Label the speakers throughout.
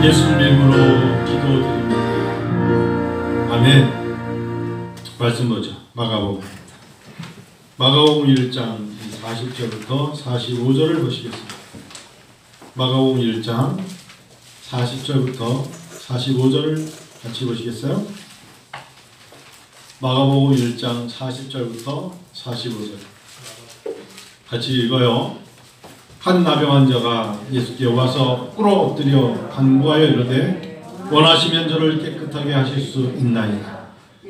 Speaker 1: 예수님 이름으로 기도드립니다. 아멘. 말씀 보죠. 마가복음 1장 40절부터 45절을 보시겠습니다. 마가복음 1장 40절부터 45절을 같이 보시겠어요? 마가복음 1장 40절부터 45절 같이 읽어요. 한 나병 환자가 예수께 와서 꿇어 엎드려 간구하여 이르되 원하시면 저를 깨끗하게 하실 수 있나이다.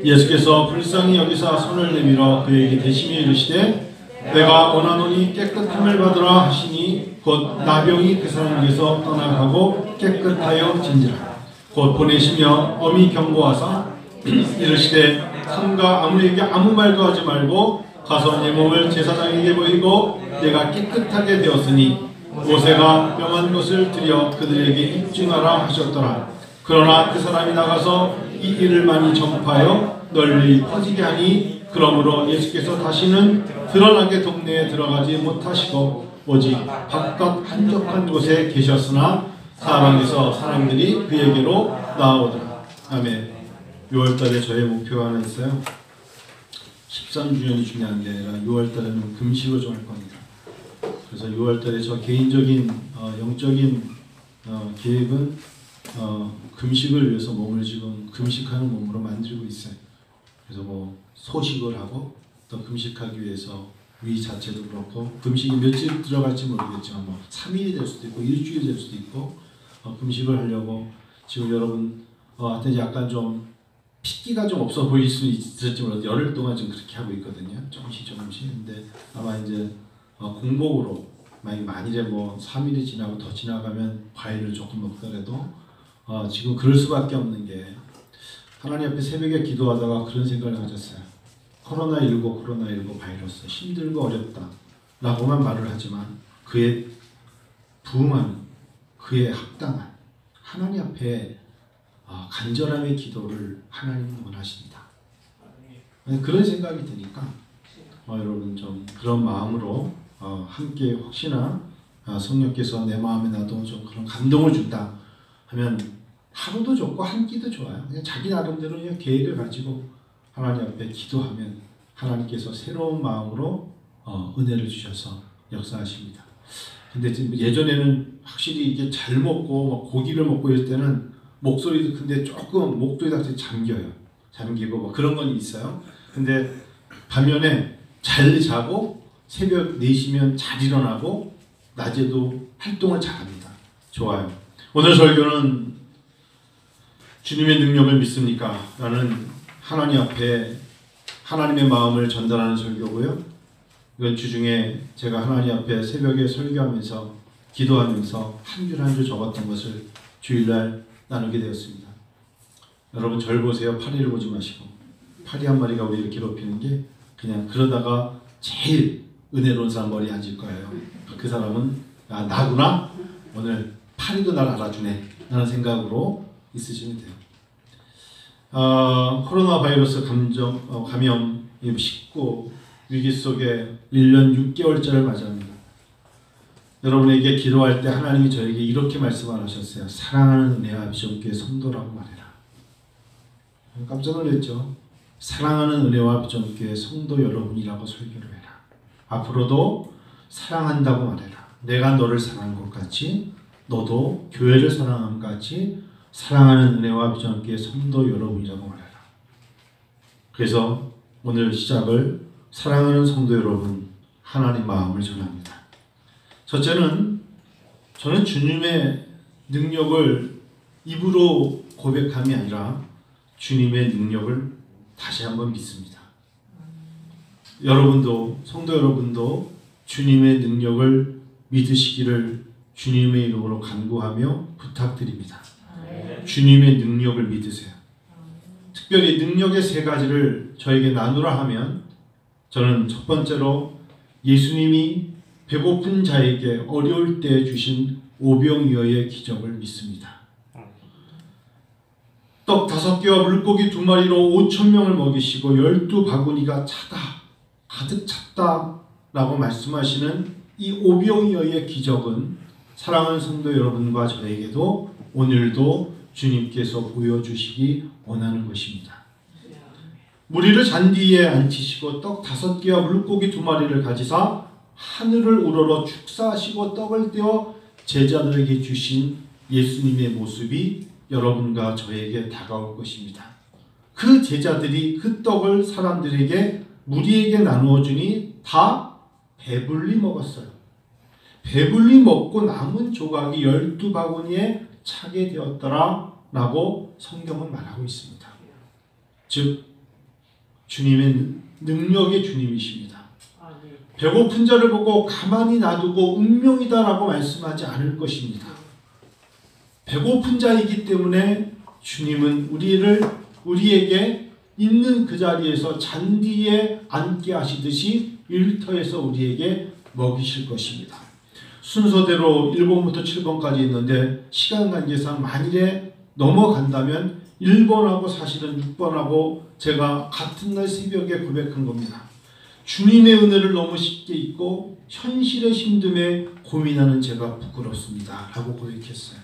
Speaker 1: 예수께서 불쌍히 여기사 손을 내밀어 그에게 대시며 이르시되 내가 원하노니 깨끗함을 받으라 하시니 곧 나병이 그 사람에게서 떠나가고 깨끗하여 진지라. 곧 보내시며 엄히 경고하사 이르시되 삼가 아무에게 아무 말도 하지 말고 가서 내 몸을 제사장에게 보이고 내가 깨끗하게 되었으니 모세가 명한 것을 드려 그들에게 입증하라 하셨더라. 그러나 그 사람이 나가서 이 일을 많이 전파하여 널리 퍼지게 하니 그러므로 예수께서 다시는 드러나게 동네에 들어가지 못하시고 오직 바깥 한적한 곳에 계셨으나 사방에서 사람들이 그에게로 나오더라. 아멘. 6월달에 저의 목표가 하나 있어요. 13주년이 중요한 게 아니라 6월달에는 금식을 좀 할 겁니다. 그래서 6월달에 저 개인적인 영적인 계획은 금식을 위해서 몸을 지금 금식하는 몸으로 만들고 있어요. 그래서 뭐 소식을 하고 또 금식하기 위해서 위 자체도 그렇고 금식이 며칠 들어갈지 모르겠지만 뭐 3일이 될 수도 있고 일주일 될 수도 있고 금식을 하려고 지금 여러분 하여튼 약간 좀 핏기가 좀 없어 보일 수 있을지 몰라도 열흘 동안 지금 그렇게 하고 있거든요. 조금씩. 근데 아마 이제 공복으로 만일에 뭐 3일이 지나고 더 지나가면 과일을 조금 먹더라도 지금 그럴 수밖에 없는 게 하나님 앞에 새벽에 기도하다가 그런 생각을 가졌어요. 코로나19 바이러스 힘들고 어렵다 라고만 말을 하지만 그에 부응하는 그에 합당한 하나님 앞에 간절함의 기도를 하나님은 원하십니다. 그런 생각이 드니까 여러분 좀 그런 마음으로 함께 혹시나 성령께서 내 마음에 나도 좀 그런 감동을 준다 하면 하루도 좋고 한 끼도 좋아요. 그냥 자기 나름대로 그냥 계획을 가지고 하나님 앞에 기도하면 하나님께서 새로운 마음으로 은혜를 주셔서 역사하십니다. 근데 지금 예전에는 확실히 이게 잘 먹고 막 고기를 먹고 이럴 때는 목소리도 근데 조금 목도리가 잠기고 뭐 그런 건 있어요. 근데 반면에 잘 자고 새벽 4시면 잘 일어나고 낮에도 활동을 잘합니다. 좋아요. 오늘 설교는 주님의 능력을 믿습니까? 라는 하나님 앞에 하나님의 마음을 전달하는 설교고요. 이건 주중에 제가 하나님 앞에 새벽에 설교하면서 기도하면서 한 줄 한 줄 적었던 것을 주일날 나누게 되었습니다. 여러분 절 보세요. 파리를 보지 마시고 파리 한 마리가 우리를 괴롭히는 게 그냥 그러다가 제일 은혜로운 사람 머리에 앉을 거예요. 그 사람은 나구나. 오늘 파리도 날 알아주네 라는 생각으로 있으시면 돼요. 코로나 바이러스 감염 19 위기 속에 1년 6개월째를 맞이합니다. 여러분에게 기도할 때 하나님이 저에게 이렇게 말씀하셨어요. 사랑하는 은혜와 비전교회 성도라고 말해라. 깜짝 놀랐죠. 사랑하는 은혜와 비전교회 성도 여러분이라고 설교를 해라. 앞으로도 사랑한다고 말해라. 내가 너를 사랑한 것 같이 너도 교회를 사랑한 것 같이 사랑하는 은혜와 비전교회 성도 여러분이라고 말해라. 그래서 오늘 시작을 사랑하는 성도 여러분 하나님 마음을 전합니다. 첫째는 저는 주님의 능력을 입으로 고백함이 아니라 주님의 능력을 다시 한번 믿습니다. 여러분도 성도 여러분도 주님의 능력을 믿으시기를 주님의 이름으로 간구하며 부탁드립니다. 주님의 능력을 믿으세요. 특별히 능력의 3가지를 저에게 나누라 하면 저는 첫 번째로 예수님이 배고픈 자에게 어려울 때 주신 오병이어의 기적을 믿습니다. 떡 5개와 물고기 2마리로 5,000명을 먹이시고 12바구니가 가득 찼다 라고 말씀하시는 이 오병이어의 기적은 사랑하는 성도 여러분과 저에게도 오늘도 주님께서 보여주시기 원하는 것입니다. 무리를 잔디에 앉히시고 떡 5개와 물고기 2마리를 가지사 하늘을 우러러 축사하시고 떡을 떼어 제자들에게 주신 예수님의 모습이 여러분과 저에게 다가올 것입니다. 그 제자들이 그 떡을 사람들에게 무리에게 나누어 주니 다 배불리 먹었어요. 배불리 먹고 남은 조각이 12바구니에 차게 되었더라 라고 성경은 말하고 있습니다. 즉 주님은 능력의 주님이십니다. 배고픈 자를 보고 가만히 놔두고 운명이다 라고 말씀하지 않을 것입니다. 배고픈 자이기 때문에 주님은 우리에게 있는 그 자리에서 잔디에 앉게 하시듯이 일터에서 우리에게 먹이실 것입니다. 순서대로 1번부터 7번까지 있는데 시간 관계상 만일에 넘어간다면 1번하고 사실은 6번하고 제가 같은 날 새벽에 고백한 겁니다. 주님의 은혜를 너무 쉽게 잊고 현실의 힘듦에 고민하는 제가 부끄럽습니다 라고 고백했어요.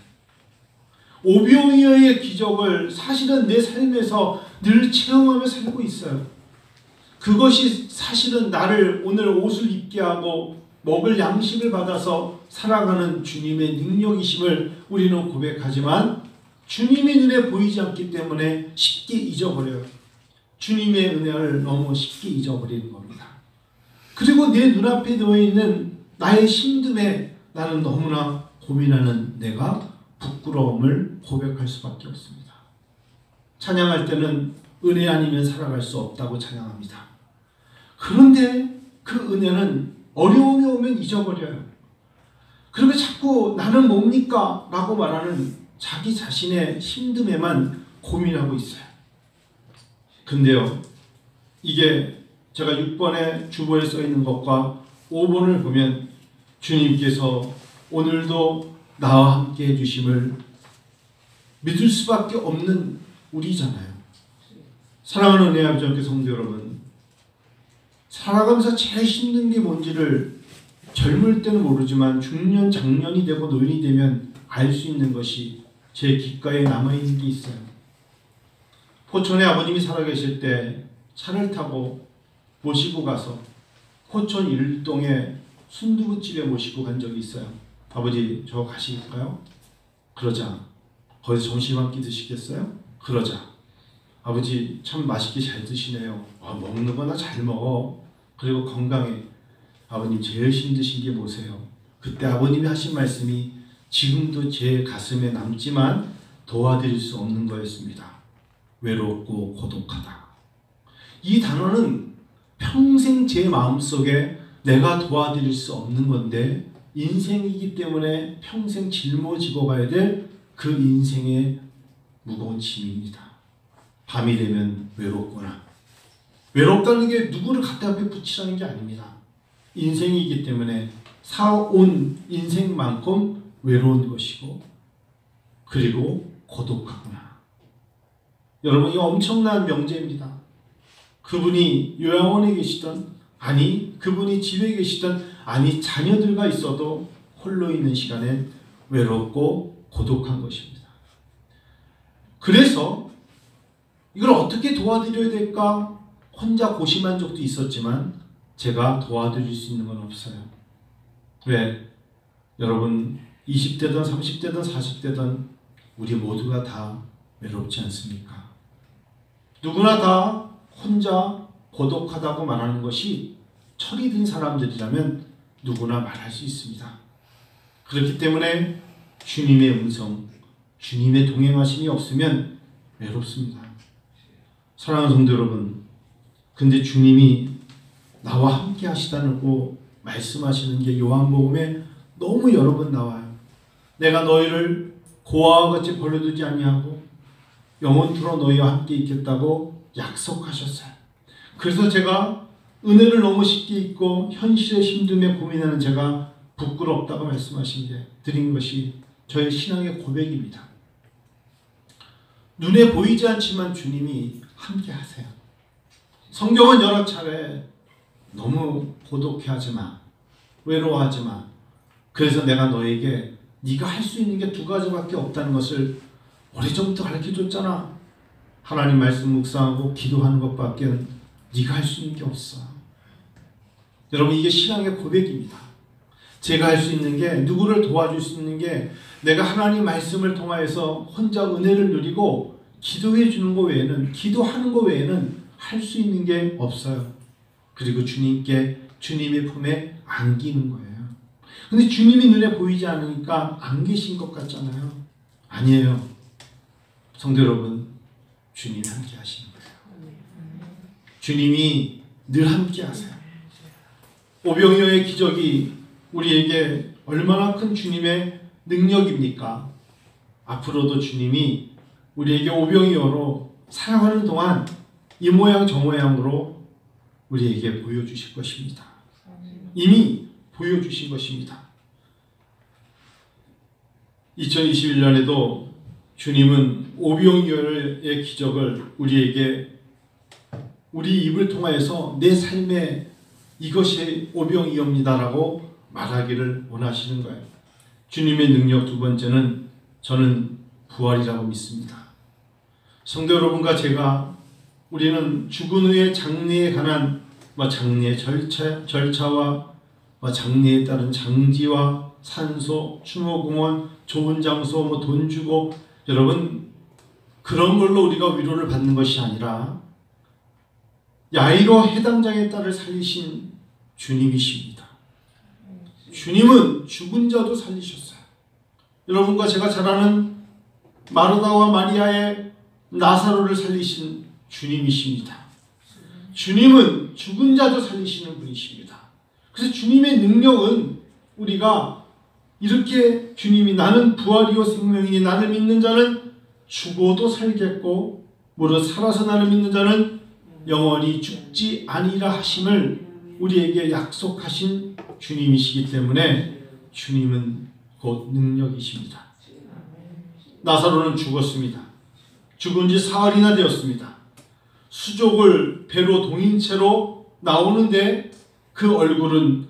Speaker 1: 오병이어의 기적을 사실은 내 삶에서 늘 체험하며 살고 있어요. 그것이 사실은 나를 오늘 옷을 입게 하고 먹을 양식을 받아서 살아가는 주님의 능력이심을 우리는 고백하지만 주님의 눈에 보이지 않기 때문에 쉽게 잊어버려요. 주님의 은혜를 너무 쉽게 잊어버리는 겁니다. 그리고 내 눈앞에 놓여있는 나의 힘듦에 나는 너무나 고민하는 내가 부끄러움을 고백할 수밖에 없습니다. 찬양할 때는 은혜 아니면 살아갈 수 없다고 찬양합니다. 그런데 그 은혜는 어려움이 오면 잊어버려요. 그리고 자꾸 나는 뭡니까? 라고 말하는 자기 자신의 힘듦에만 고민하고 있어요. 근데요, 이게 제가 6번에 주보에 써 있는 것과 5번을 보면 주님께서 오늘도 나와 함께 해주심을 믿을 수밖에 없는 우리잖아요. 사랑하는 은혜 아버지 성도 여러분, 살아가면서 제일 힘든 게 뭔지를 젊을 때는 모르지만 중년, 장년이 되고 노인이 되면 알 수 있는 것이 제 귓가에 남아있는 게 있어요. 포천에 아버님이 살아계실 때 차를 타고 모시고 가서 포천 일동에 순두부집에 모시고 간 적이 있어요. 아버지 저 가실까요? 그러자 거기서 점심 한 끼 드시겠어요? 그러자 아버지 참 맛있게 잘 드시네요. 먹는 거나 잘 먹어. 그리고 건강해. 아버님 제일 힘드신 게 뭐세요? 그때 아버님이 하신 말씀이 지금도 제 가슴에 남지만 도와드릴 수 없는 거였습니다. 외롭고 고독하다. 이 단어는 평생 제 마음속에 내가 도와드릴 수 없는 건데 인생이기 때문에 평생 짊어지고 가야 될 그 인생의 무거운 짐입니다. 밤이 되면 외롭구나. 외롭다는 게 누구를 갖다 앞에 붙이라는 게 아닙니다. 인생이기 때문에 살아온 인생만큼 외로운 것이고 그리고 고독하구나. 여러분 이 엄청난 명제입니다. 그분이 요양원에 계시던 아니 그분이 집에 계시던 아니 자녀들과 있어도 홀로 있는 시간에 외롭고 고독한 것입니다. 그래서 이걸 어떻게 도와드려야 될까 혼자 고심한 적도 있었지만 제가 도와드릴 수 있는 건 없어요. 왜? 여러분 20대든 30대든 40대든 우리 모두가 다 외롭지 않습니까? 누구나 다 혼자 고독하다고 말하는 것이 철이 든 사람들이라면 누구나 말할 수 있습니다. 그렇기 때문에 주님의 음성, 주님의 동행하심이 없으면 외롭습니다. 사랑하는 성도 여러분, 근데 주님이 나와 함께 하시다고 말씀하시는 게 요한복음에 너무 여러 번 나와요. 내가 너희를 고아와 같이 버려두지 아니하고 영원토록 너희와 함께 있겠다고 약속하셨어요. 그래서 제가 은혜를 너무 쉽게 잊고 현실의 힘듦에 고민하는 제가 부끄럽다고 말씀하신 게 드린 것이 저의 신앙의 고백입니다. 눈에 보이지 않지만 주님이 함께 하세요. 성경은 여러 차례 너무 고독해하지 마, 외로워하지 마. 그래서 내가 너에게 네가 할 수 있는 게 두 가지밖에 없다는 것을 오래전부터 가르쳐줬잖아. 하나님 말씀 묵상하고 기도하는 것밖에 네가 할 수 있는 게 없어. 여러분, 이게 신앙의 고백입니다. 제가 할 수 있는 게, 누구를 도와줄 수 있는 게, 내가 하나님 말씀을 통하여서 혼자 은혜를 누리고 기도해 주는 것 외에는, 기도하는 것 외에는 할 수 있는 게 없어요. 그리고 주님께, 주님의 품에 안기는 거예요. 근데 주님이 눈에 보이지 않으니까 안 계신 것 같잖아요. 아니에요. 성도 여러분, 주님이 함께 하시는 거예요. 주님이 늘 함께 하세요. 오병이어의 기적이 우리에게 얼마나 큰 주님의 능력입니까? 앞으로도 주님이 우리에게 오병이어로 사용하는 동안 이 모양 저 모양으로 우리에게 보여주실 것입니다. 이미 보여주신 것입니다. 2021년에도 주님은 오병이어의 기적을 우리에게, 우리 입을 통하여서 내 삶에 이것이 오병이어입니다라고 말하기를 원하시는 거예요. 주님의 능력 두 번째는 저는 부활이라고 믿습니다. 성도 여러분과 제가, 우리는 죽은 후의 장례에 관한 장례 절차와 장례에 따른 장지와 산소, 추모공원, 좋은 장소, 돈 주고, 여러분, 그런 걸로 우리가 위로를 받는 것이 아니라 야이로 해당장의 딸을 살리신 주님이십니다. 주님은 죽은 자도 살리셨어요. 여러분과 제가 잘 아는 마르다와 마리아의 나사로를 살리신 주님이십니다. 주님은 죽은 자도 살리시는 분이십니다. 그래서 주님의 능력은, 우리가 이렇게 주님이 나는 부활이요 생명이니 나를 믿는 자는 죽어도 살겠고 무릇 살아서 나를 믿는 자는 영원히 죽지 아니라 하심을 우리에게 약속하신 주님이시기 때문에 주님은 곧 능력이십니다. 나사로는 죽었습니다. 죽은 지 사흘이나 되었습니다. 수족을 배로 동인 채로 나오는데 그 얼굴은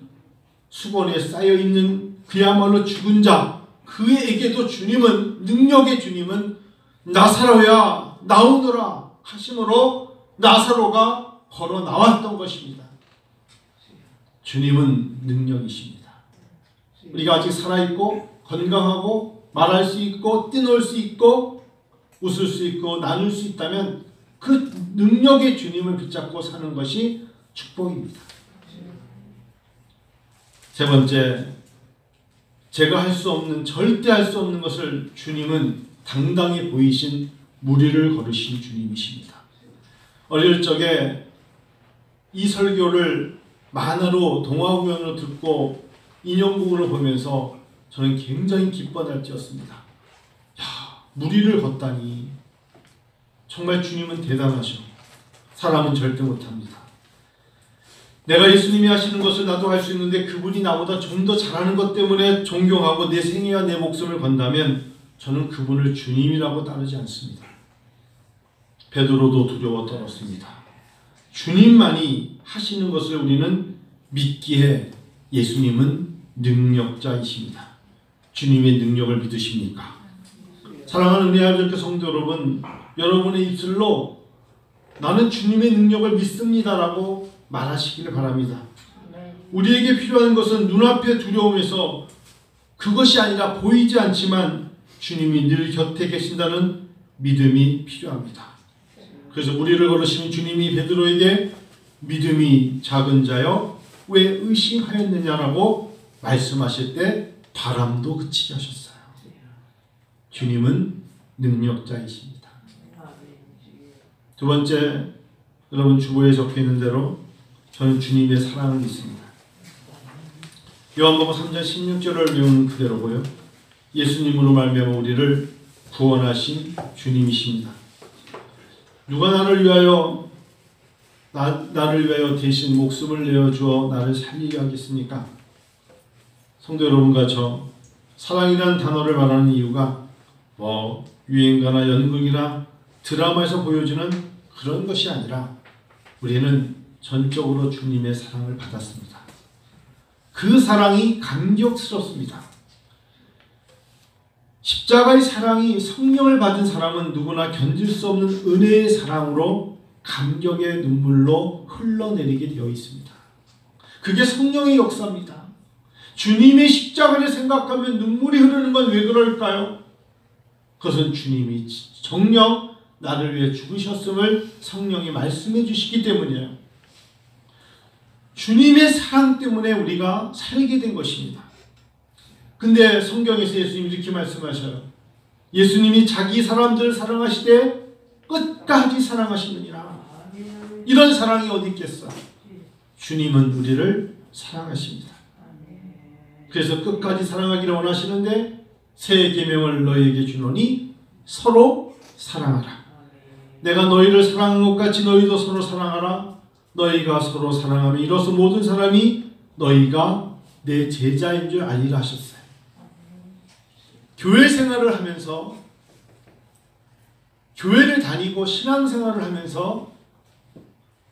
Speaker 1: 수건에 쌓여있는 그야말로 죽은 자, 그에게도 주님은, 능력의 주님은 나사로야 나오너라 하심으로 나사로가 걸어 나왔던 것입니다. 주님은 능력이십니다. 우리가 아직 살아있고 건강하고 말할 수 있고 뛰놀 수 있고 웃을 수 있고 나눌 수 있다면 그 능력의 주님을 붙잡고 사는 것이 축복입니다. 세 번째, 제가 할 수 없는, 절대 할 수 없는 것을 주님은 당당히 보이신, 무리를 걸으신 주님이십니다. 어릴 적에 이 설교를 만화로, 동화공연으로 듣고 인형극으로 보면서 저는 굉장히 기뻐 날뛰었습니다. 야, 무리를 걷다니. 정말 주님은 대단하셔. 사람은 절대 못합니다. 내가 예수님이 하시는 것을 나도 할 수 있는데 그분이 나보다 좀 더 잘하는 것 때문에 존경하고 내 생애와 내 목숨을 건다면 저는 그분을 주님이라고 따르지 않습니다. 베드로도 두려워 떨었습니다. 주님만이 하시는 것을 우리는 믿기에 예수님은 능력자이십니다. 주님의 능력을 믿으십니까? 사랑하는 은혜아버지 성도 여러분, 여러분의 입술로 나는 주님의 능력을 믿습니다라고 말하시기를 바랍니다. 우리에게 필요한 것은 눈앞의 두려움에서 그것이 아니라 보이지 않지만 주님이 늘 곁에 계신다는 믿음이 필요합니다. 그래서 무리를 걸으시는 주님이 베드로에게 믿음이 작은 자여 왜 의심하였느냐라고 말씀하실 때 바람도 그치게 하셨어요. 주님은 능력자이십니다. 두 번째, 여러분 주보에 적혀있는 대로 저는 주님의 사랑을 믿습니다. 요한복음 3장 16절을 외우는 그대로고요. 예수님으로 말미암아 우리를 구원하신 주님이십니다. 누가 나를 위하여 대신 목숨을 내어주어 나를 살리게 하겠습니까? 성도 여러분과 저 사랑이라는 단어를 말하는 이유가 유행가나 연극이나 드라마에서 보여주는 그런 것이 아니라 우리는 전적으로 주님의 사랑을 받았습니다. 그 사랑이 감격스럽습니다. 십자가의 사랑이 성령을 받은 사람은 누구나 견딜 수 없는 은혜의 사랑으로 감격의 눈물로 흘러내리게 되어 있습니다. 그게 성령의 역사입니다. 주님의 십자가를 생각하면 눈물이 흐르는 건 왜 그럴까요? 그것은 주님이 정녕 나를 위해 죽으셨음을 성령이 말씀해 주시기 때문이에요. 주님의 사랑 때문에 우리가 살게 된 것입니다. 근데 성경에서 예수님이 이렇게 말씀하셔요. 예수님이 자기 사람들을 사랑하시되 끝까지 사랑하시느니라. 이런 사랑이 어디 있겠어? 주님은 우리를 사랑하십니다. 그래서 끝까지 사랑하기를 원하시는데 새 계명을 너희에게 주노니 서로 사랑하라. 내가 너희를 사랑한 것 같이 너희도 서로 사랑하라. 너희가 서로 사랑하면 이로써 모든 사람이 너희가 내 제자인 줄 알리라 하셨어요. 교회 생활을 하면서, 교회를 다니고 신앙생활을 하면서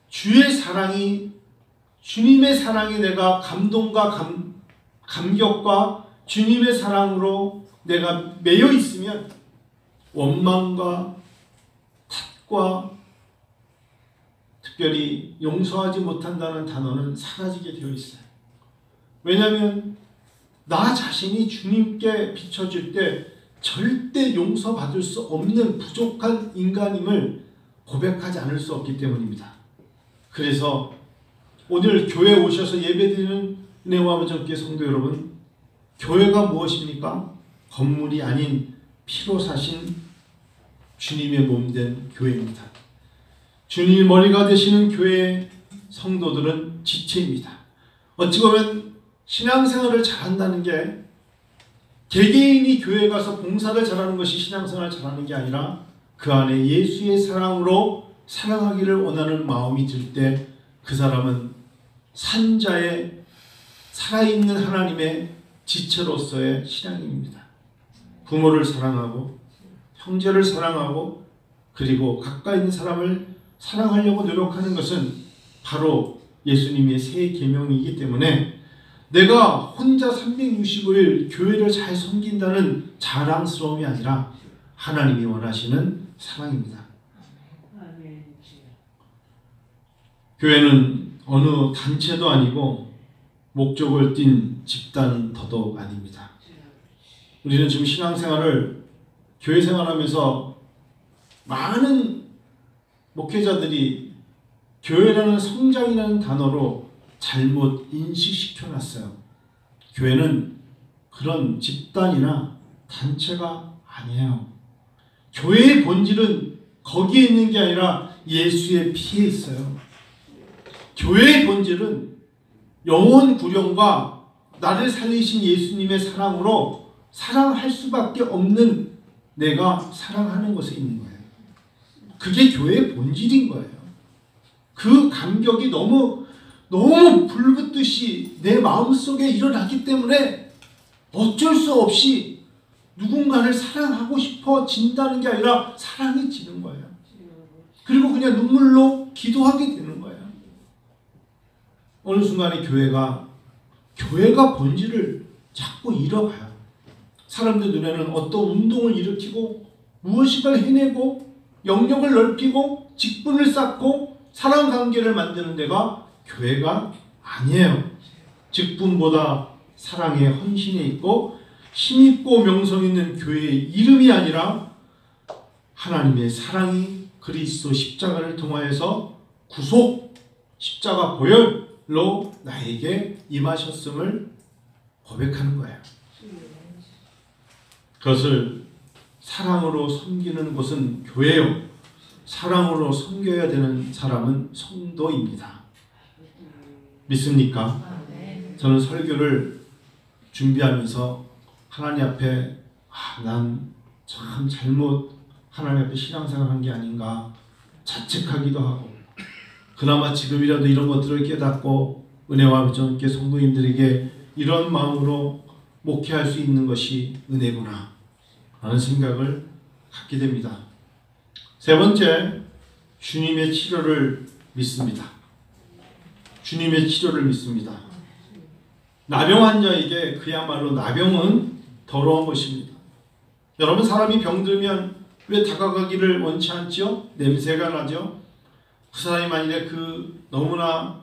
Speaker 1: 주의 사랑이, 주님의 사랑에 내가 감동과 감격과 주님의 사랑으로 내가 매여 있으면 원망과 탓과 특별히 용서하지 못한다는 단어는 사라지게 되어 있어요. 왜냐하면 나 자신이 주님께 비춰질 때 절대 용서받을 수 없는 부족한 인간임을 고백하지 않을 수 없기 때문입니다. 그래서 오늘 교회에 오셔서 예배드리는 은혜와 함께 성도 여러분, 교회가 무엇입니까? 건물이 아닌 피로 사신 주님의 몸된 교회입니다. 주님이 머리가 되시는 교회의 성도들은 지체입니다. 어찌 보면 신앙생활을 잘한다는 게 개개인이 교회에 가서 봉사를 잘하는 것이 신앙생활을 잘하는 게 아니라 그 안에 예수의 사랑으로 사랑하기를 원하는 마음이 들 때 그 사람은 산자의 살아있는 하나님의 지체로서의 신앙인입니다. 부모를 사랑하고 형제를 사랑하고 그리고 가까이 있는 사람을 사랑하려고 노력하는 것은 바로 예수님의 새 계명이기 때문에 내가 혼자 365일 교회를 잘 섬긴다는 자랑스러움이 아니라 하나님이 원하시는 사랑입니다. 교회는 어느 단체도 아니고 목적을 띤 집단은 더더욱 아닙니다. 우리는 지금 신앙생활을 교회 생활하면서 많은 목회자들이 교회라는 성장이라는 단어로 잘못 인식시켜놨어요. 교회는 그런 집단이나 단체가 아니에요. 교회의 본질은 거기에 있는 게 아니라 예수의 피에 있어요. 교회의 본질은 영혼 구령과 나를 살리신 예수님의 사랑으로 사랑할 수밖에 없는 내가 사랑하는 것에 있는 거예요. 그게 교회의 본질인 거예요. 그 감격이 너무 불붙듯이 내 마음속에 일어나기 때문에 어쩔 수 없이 누군가를 사랑하고 싶어진다는 게 아니라 사랑이 지는 거예요. 그리고 그냥 눈물로 기도하게 되는 거예요. 어느 순간에 교회가 본질을 자꾸 잃어가요. 사람들 눈에는 어떤 운동을 일으키고 무엇인가를 해내고 영역을 넓히고 직분을 쌓고 사람 관계를 만드는 데가 교회가 아니에요. 직분보다 사랑에 헌신해 있고 힘있고 명성 있는 교회의 이름이 아니라 하나님의 사랑이 그리스도 십자가를 통하여서 구속 십자가 보혈로 나에게 임하셨음을 고백하는 거예요. 그것을 사랑으로 섬기는 곳은 교회요. 사랑으로 섬겨야 되는 사람은 성도입니다. 믿습니까? 저는 설교를 준비하면서 하나님 앞에 난 참 잘못 하나님 앞에 신앙생활한 게 아닌가 자책하기도 하고 그나마 지금이라도 이런 것들을 깨닫고 은혜와 함께 성도님들에게 이런 마음으로 목회할 수 있는 것이 은혜구나 라는 생각을 갖게 됩니다. 세 번째, 주님의 치료를 믿습니다. 주님의 치료를 믿습니다. 나병 환자에게 그야말로 나병은 더러운 것입니다. 여러분, 사람이 병들면 왜 다가가기를 원치 않죠? 냄새가 나죠? 그 사람이 만일에 너무나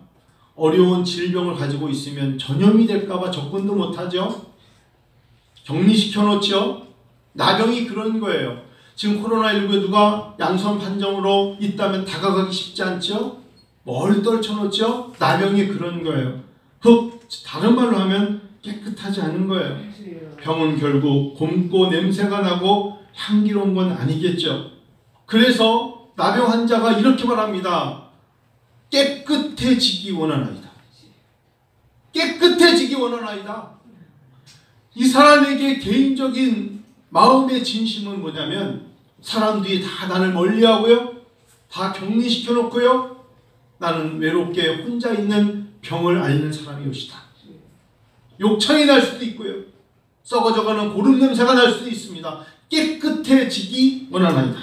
Speaker 1: 어려운 질병을 가지고 있으면 전염이 될까봐 접근도 못하죠? 격리시켜 놓죠? 나병이 그런 거예요. 지금 코로나19에 누가 양성 판정으로 있다면 다가가기 쉽지 않죠? 멀리 떨쳐놓죠? 나병이 그런 거예요. 다른 말로 하면 깨끗하지 않은 거예요. 병은 결국 곪고 냄새가 나고 향기로운 건 아니겠죠. 그래서 나병 환자가 이렇게 말합니다. 깨끗해지기 원하나이다. 깨끗해지기 원하나이다. 이 사람에게 개인적인 마음의 진심은 뭐냐면, 사람들이 다 나를 멀리하고요, 다 격리시켜 놓고요, 나는 외롭게 혼자 있는 병을 앓는 사람이옵시다. 욕창이 날 수도 있고요, 썩어져가는 고름 냄새가 날 수도 있습니다. 깨끗해지기 원하나이다.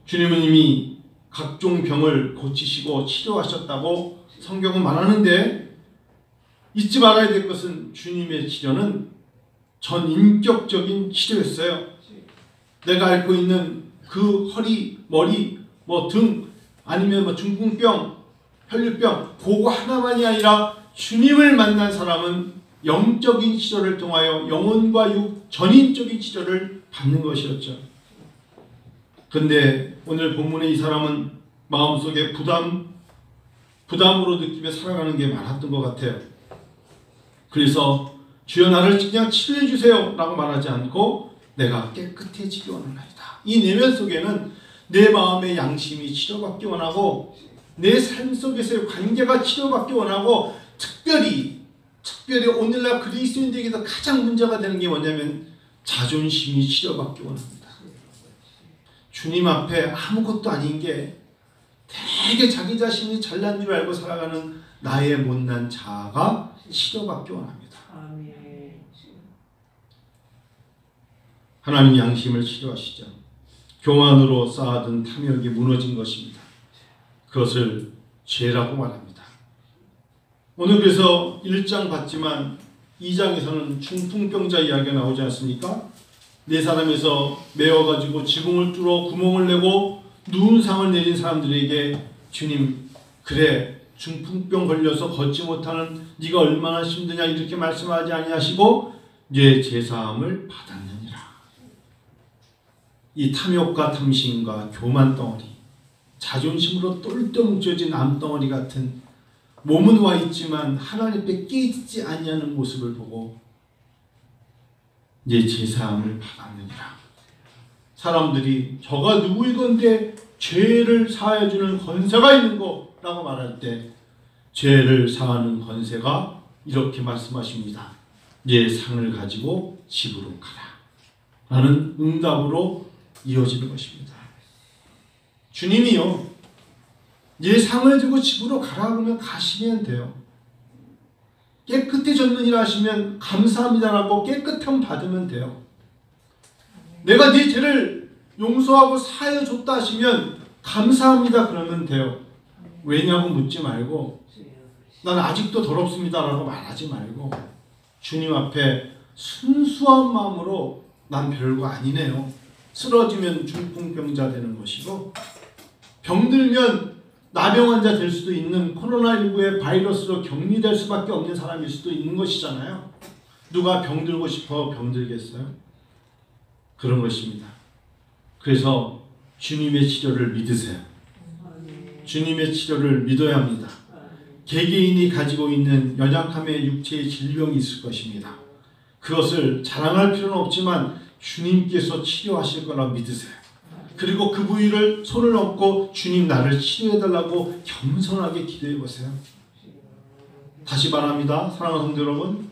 Speaker 1: 주님은 이미 각종 병을 고치시고 치료하셨다고 성경은 말하는데, 잊지 말아야 될 것은 주님의 치료는 전인격적인 치료였어요. 내가 앓고 있는 그 허리, 머리, 등, 아니면 중풍병, 혈류병, 그거 하나만이 아니라 주님을 만난 사람은 영적인 치료를 통하여 영혼과 육, 전인적인 치료를 받는 것이었죠. 그런데 오늘 본문의 이 사람은 마음속에 부담으로 느끼며 살아가는 게 많았던 것 같아요. 그래서 주여 나를 그냥 치료해 주세요 라고 말하지 않고 내가 깨끗해지기 원하나이다. 이 내면 속에는 내 마음의 양심이 치료받기 원하고, 내 삶 속에서의 관계가 치료받기 원하고, 특별히 오늘날 그리스도인들에게서 가장 문제가 되는 게 뭐냐면 자존심이 치료받기 원합니다. 주님 앞에 아무것도 아닌 게 되게 자기 자신이 잘난 줄 알고 살아가는 나의 못난 자아가 치료받기 원합니다. 하나님 양심을 치료하시죠. 교만으로 쌓아둔 탐욕이 무너진 것입니다. 그것을 죄라고 말합니다. 오늘 그래서 1장 봤지만 2장에서는 중풍병자 이야기가 나오지 않습니까? 네 사람에서 메어가지고 지붕을 뚫어 구멍을 내고 누운 상을 내린 사람들에게 주님, 그래 중풍병 걸려서 걷지 못하는 네가 얼마나 힘드냐 이렇게 말씀하지 아니하시고 네 제사함을 받았느니라. 이 탐욕과 탐심과 교만 덩어리, 자존심으로 똘똘 뭉쳐진 암덩어리 같은, 몸은 와 있지만 하나님 앞에 끼지 아니하는 모습을 보고 네 제사함을 받았느니라. 사람들이 저가 누구이건데 죄를 사하여 주는 권세가 있는 거라고 말할 때, 죄를 사하는 권세가 이렇게 말씀하십니다. 네 상을 가지고 집으로 가라 라는 응답으로 이어지는 것입니다. 주님이요, 네 상을 들고 집으로 가라 그러면 가시면 돼요. 깨끗해졌느니라 하시면 감사합니다라고 깨끗함 받으면 돼요. 내가 네 죄를 용서하고 사하여 줬다 하시면 감사합니다 그러면 돼요. 왜냐고 묻지 말고, 난 아직도 더럽습니다라고 말하지 말고, 주님 앞에 순수한 마음으로 난 별거 아니네요. 쓰러지면 중풍병자 되는 것이고, 병들면 나병 환자 될 수도 있는 코로나19의 바이러스로 격리될 수밖에 없는 사람일 수도 있는 것이잖아요. 누가 병들고 싶어 병들겠어요? 그런 것입니다. 그래서 주님의 치료를 믿으세요. 주님의 치료를 믿어야 합니다. 개개인이 가지고 있는 연약함의 육체의 질병이 있을 것입니다. 그것을 자랑할 필요는 없지만 주님께서 치료하실 거라 믿으세요. 그리고 그 부위를 손을 얹고 주님 나를 치료해달라고 겸손하게 기도해 보세요. 다시 말합니다. 사랑하는 성도 여러분,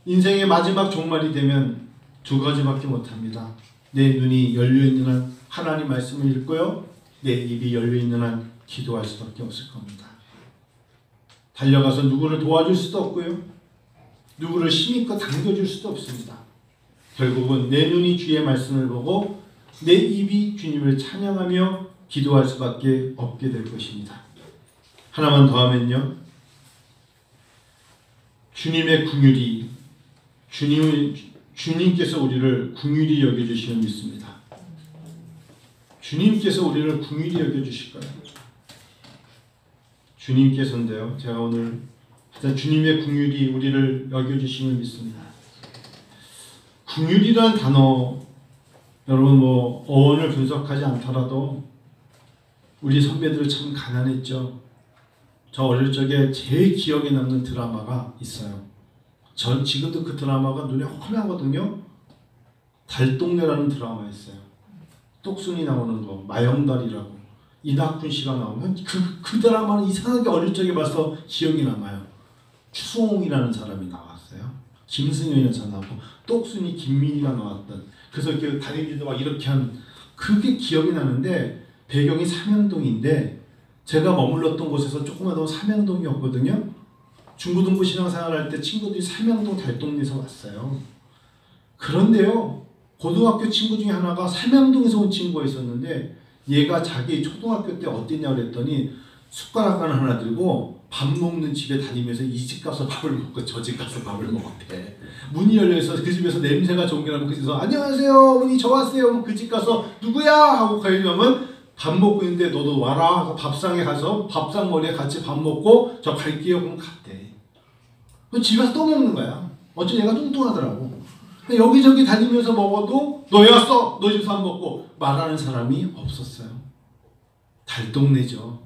Speaker 1: 인생의 마지막 종말이 되면 두 가지밖에 못합니다. 내 눈이 열려있는 한 하나님 말씀을 읽고요, 내 입이 열려있는 한 기도할 수밖에 없을 겁니다. 달려가서 누구를 도와줄 수도 없고요, 누구를 힘있고 당겨줄 수도 없습니다. 결국은 내 눈이 주의 말씀을 보고 내 입이 주님을 찬양하며 기도할 수밖에 없게 될 것입니다. 하나만 더 하면요, 주님의 긍휼이 주님께서 우리를 궁휼히 여겨주시는 믿습니다. 주님께서 우리를 궁휼히 여겨주실 거예요. 주님께서인데요. 제가 오늘 주님의 궁휼이 우리를 여겨주시는 믿습니다. 궁휼이란 단어, 여러분 뭐 어원을 분석하지 않더라도 우리 선배들 참 가난했죠. 저 어릴 적에 제일 기억에 남는 드라마가 있어요. 전 지금도 그 드라마가 눈에 환하거든요. 달동네라는 드라마 있어요. 똑순이 나오는 거, 마영달이라고 이낙훈 씨가 나오면 그 드라마는 이상하게 어릴 적에 봐서 기억이 남아요. 추송이라는 사람이 나왔어요. 김승현이라는 사람 나오고 똑순이 김민희가 나왔던, 그래서 이렇게 다리미도 막 이렇게 한, 그게 기억이 나는데 배경이 삼양동인데 제가 머물렀던 곳에서 조금만 더 삼양동이었거든요. 중고등부 신앙생활 할 때 친구들이 삼양동 달동네에서 왔어요. 그런데요, 고등학교 친구 중에 하나가 삼양동에서 온 친구가 있었는데 얘가 자기 초등학교 때 어땠냐고 그랬더니 숟가락 하나 들고 밥 먹는 집에 다니면서 이 집 가서 밥을 먹고 저 집 가서 밥을 먹었대. 문이 열려서 그 집에서 냄새가 좋은 게 나면 그 집에서 안녕하세요 어머니 저 왔어요. 그 집 가서 누구야 하고 가려면 밥 먹고 있는데 너도 와라 하고 밥상에 가서 밥상 머리에 같이 밥 먹고 저 갈게요 그럼 갔대. 집에서 또 먹는 거야. 어쩐 얘가 뚱뚱하더라고. 여기저기 다니면서 먹어도 너희 왔어 너희 집에서 안 먹고 말하는 사람이 없었어요. 달동네죠.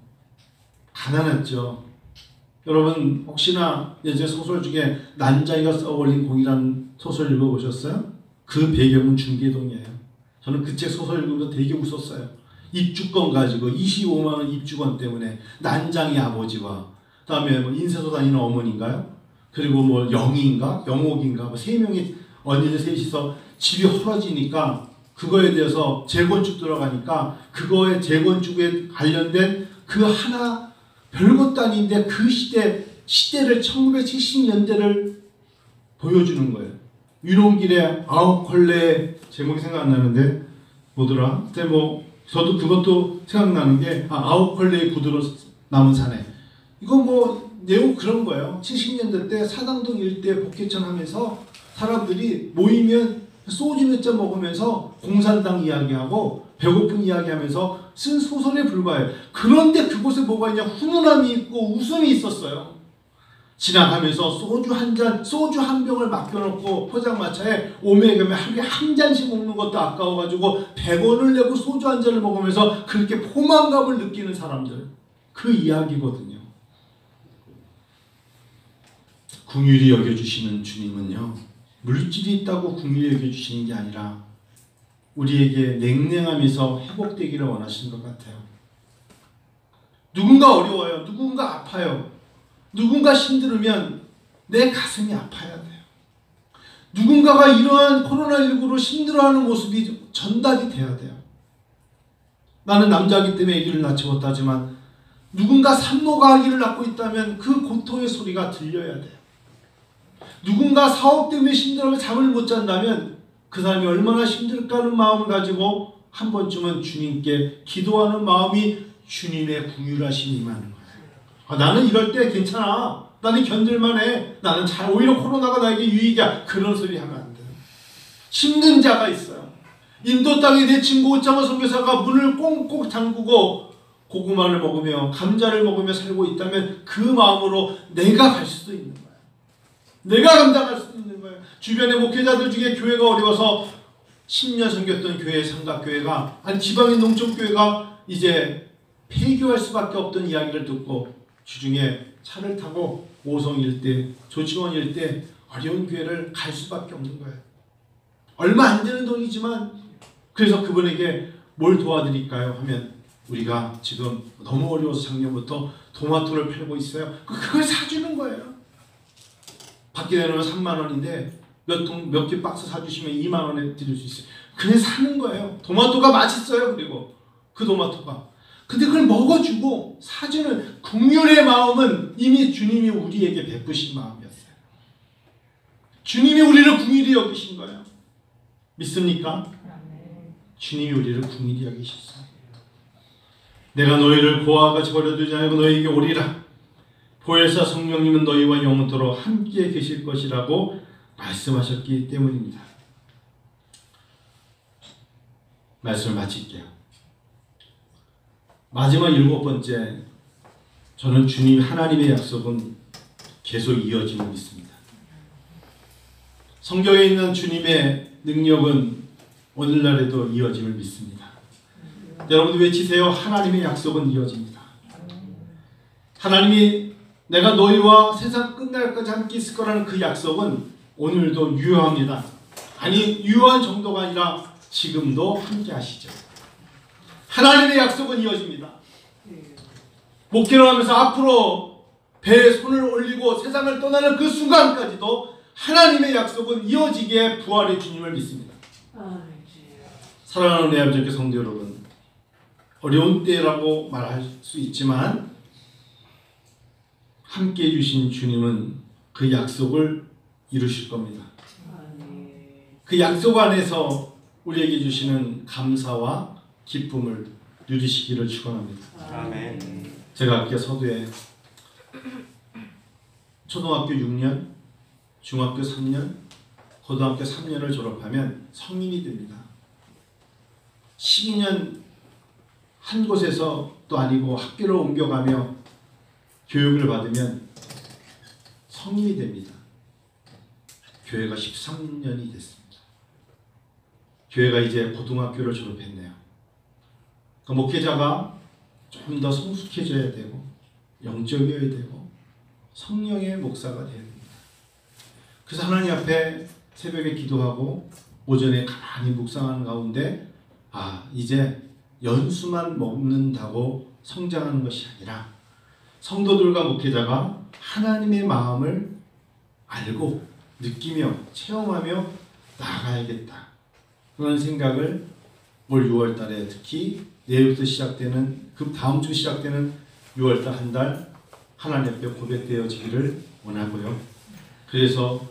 Speaker 1: 가난했죠. 여러분 혹시나 예전 소설 중에 난자이가 써올린 공이라는 소설 읽어보셨어요? 그 배경은 중계동이에요. 저는 그 책 소설 읽으면서 되게 웃었어요. 입주권 가지고 25만 원 입주권 때문에 난장이 아버지와 그다음에 뭐 인쇄소 다니는 어머니인가요? 그리고 뭐 영희인가 영옥인가 뭐 세 명이 언니들 셋이서 집이 헐어지니까 그거에 대해서 재건축 들어가니까 그거에 재건축에 관련된 그 하나 별것도 아닌데 그 시대를 1970년대를 보여주는 거예요. 유롱길의 아홉컬레 제목이 생각 안 나는데 뭐더라? 그때 뭐 저도 그것도 생각나는 게 아홉컬레의 구두로 남은 사내. 이거 뭐 내용 그런 거예요. 70년대 때 사당동 일대 복개천 하면서 사람들이 모이면 소주 몇 잔 먹으면서 공산당 이야기하고 배고픈 이야기하면서 쓴 소설에 불과해요. 그런데 그곳에 뭐가 있냐? 훈훈함이 있고 웃음이 있었어요. 지나가면서 소주 한 병을 맡겨놓고 포장마차에 오메가면 하루에 한 잔씩 먹는 것도 아까워가지고 100원을 내고 소주 한 잔을 먹으면서 그렇게 포만감을 느끼는 사람들. 그 이야기거든요. 긍휼히 여겨주시는 주님은요, 물질이 있다고 긍휼히 여겨주시는 게 아니라 우리에게 냉랭함에서 회복되기를 원하시는 것 같아요. 누군가 어려워요. 누군가 아파요. 누군가 힘들으면 내 가슴이 아파야 돼요. 누군가가 이러한 코로나19로 힘들어하는 모습이 전달이 돼야 돼요. 나는 남자이기 때문에 아기를 낳지 못하지만 누군가 산모가 아기를 낳고 있다면 그 고통의 소리가 들려야 돼요. 누군가 사업 때문에 힘들어서 잠을 못 잔다면 그 사람이 얼마나 힘들까 하는 마음을 가지고 한 번쯤은 주님께 기도하는 마음이 주님의 긍휼하심이 임하는 거예요. 나는 이럴 때 괜찮아. 나는 견딜만 해. 나는 오히려 코로나가 나에게 유익이야. 그런 소리 하면 안 돼요. 힘든 자가 있어요. 인도 땅에 내 친구 오창호 선교사가 문을 꽁꽁 잠그고 고구마를 먹으며 감자를 먹으며 살고 있다면 그 마음으로 내가 갈 수도 있는 거예요. 내가 감당할 수도 있는 거예요. 주변의 목회자들 중에 교회가 어려워서 10년 섬겼던 교회, 삼각교회가 아니 지방의 농촌교회가 이제 폐교할 수밖에 없던 이야기를 듣고 주중에 차를 타고 오성 일대, 조치원 일대 어려운 교회를 갈 수밖에 없는 거예요. 얼마 안 되는 돈이지만 그래서 그분에게 뭘 도와드릴까요? 하면 우리가 지금 너무 어려워서 작년부터 토마토를 팔고 있어요. 그걸 사주는 거예요. 밖에 내놓으면 3만 원인데 몇 개 박스 사주시면 2만 원에 드릴 수 있어요. 그냥 사는 거예요. 토마토가 맛있어요. 그리고 그 토마토가. 근데 그걸 먹어주고 사주는 긍휼의 마음은 이미 주님이 우리에게 베푸신 마음이었어요. 주님이 우리를 긍휼히 여기신 거예요. 믿습니까? 주님이 우리를 긍휼히 여기셨어요. 내가 너희를 고아와 같이 버려두지 않고 너희에게 오리라. 보혜사 성령님은 너희와 영원토록 함께 계실 것이라고 말씀하셨기 때문입니다. 말씀을 마칠게요. 마지막 7번째, 저는 주님 하나님의 약속은 계속 이어짐을 믿습니다. 성경에 있는 주님의 능력은 오늘날에도 이어짐을 믿습니다. 여러분 외치세요. 하나님의 약속은 이어집니다. 하나님이 내가 너희와 세상 끝날까지 함께 있을 거라는 그 약속은 오늘도 유효합니다. 아니, 유효한 정도가 아니라 지금도 함께 하시죠. 하나님의 약속은 이어집니다. 목회를 하면서 앞으로 배에 손을 올리고 세상을 떠나는 그 순간까지도 하나님의 약속은 이어지기에 부활의 주님을 믿습니다. 사랑하는 내 아버지 성도 여러분, 어려운 때라고 말할 수 있지만 함께해 주신 주님은 그 약속을 이루실 겁니다. 그 약속 안에서 우리에게 주시는 감사와 기쁨을 누리시기를 축원합니다.
Speaker 2: 아멘.
Speaker 1: 제가 학교 서두에 초등학교 6년, 중학교 3년, 고등학교 3년을 졸업하면 성인이 됩니다. 12년 한 곳에서 또 아니고 학교를 옮겨가며 교육을 받으면 성인이 됩니다. 교회가 13년이 됐습니다. 교회가 이제 고등학교를 졸업했네요. 그 목회자가 좀 더 성숙해져야 되고 영적이어야 되고 성령의 목사가 되어야 됩니다. 그래서 하나님 앞에 새벽에 기도하고 오전에 가만히 묵상하는 가운데 이제 연수만 먹는다고 성장하는 것이 아니라 성도들과 목회자가 하나님의 마음을 알고 느끼며 체험하며 나아가야겠다. 그런 생각을 올 6월 달에 특히 내일부터 시작되는 그 다음 주 시작되는 6월 달 한 달 하나님 앞에 고백되어지기를 원하고요. 그래서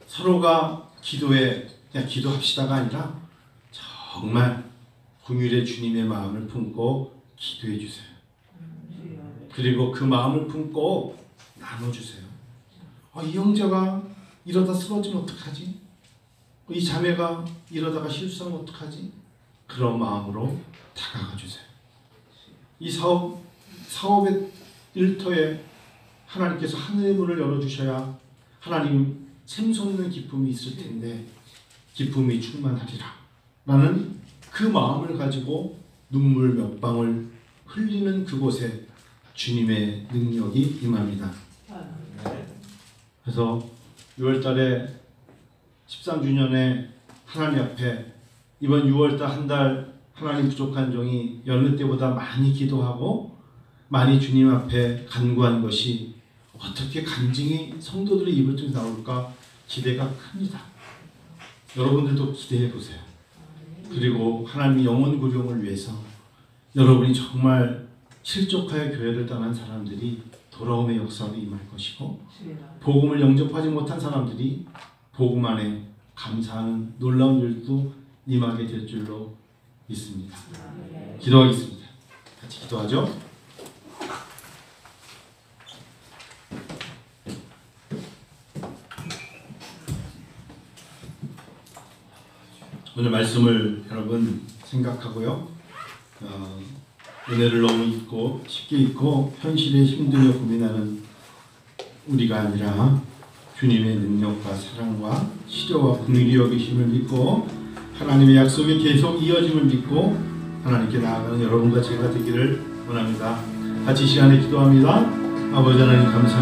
Speaker 1: 서로가 기도에 그냥 기도합시다가 아니라 정말 긍휼의 주님의 마음을 품고 기도해 주세요. 그리고 그 마음을 품고 나눠주세요. 이 형제가 이러다 쓰러지면 어떡하지? 이 자매가 이러다가 실수하면 어떡하지? 그런 마음으로 다가가 주세요. 이 사업의 일터에 하나님께서 하늘의 문을 열어주셔야 하나님 샘솟는 기쁨이 있을 텐데 기쁨이 충만하리라 라는 그 마음을 가지고 눈물 몇 방울 흘리는 그곳에 주님의 능력이 임합니다. 그래서 6월달에 13주년에 하나님 앞에 이번 6월달 한 달 하나님 부족한 종이 여느 때보다 많이 기도하고 많이 주님 앞에 간구한 것이 어떻게 간증이 성도들의 입을 통해 나올까 기대가 큽니다. 여러분들도 기대해 보세요. 그리고 하나님의 영혼 구령을 위해서 여러분이 정말 실족하여 교회를 떠난 사람들이 돌아옴의 역사로 임할 것이고 복음을 영접하지 못한 사람들이 복음 안에 감사하는 놀라운 일도 임하게 될 줄로 믿습니다. 기도하겠습니다. 같이 기도하죠. 오늘 말씀을 여러분 생각하고요. 은혜를 너무 잊고 쉽게 잊고 현실에 힘들어 고민하는 우리가 아니라 주님의 능력과 사랑과 치료와 긍휼이 여기심을 믿고 하나님의 약속이 계속 이어짐을 믿고 하나님께 나아가는 여러분과 제가 되기를 원합니다. 같이 시간에 기도합니다. 아버지 하나님 감사합니다.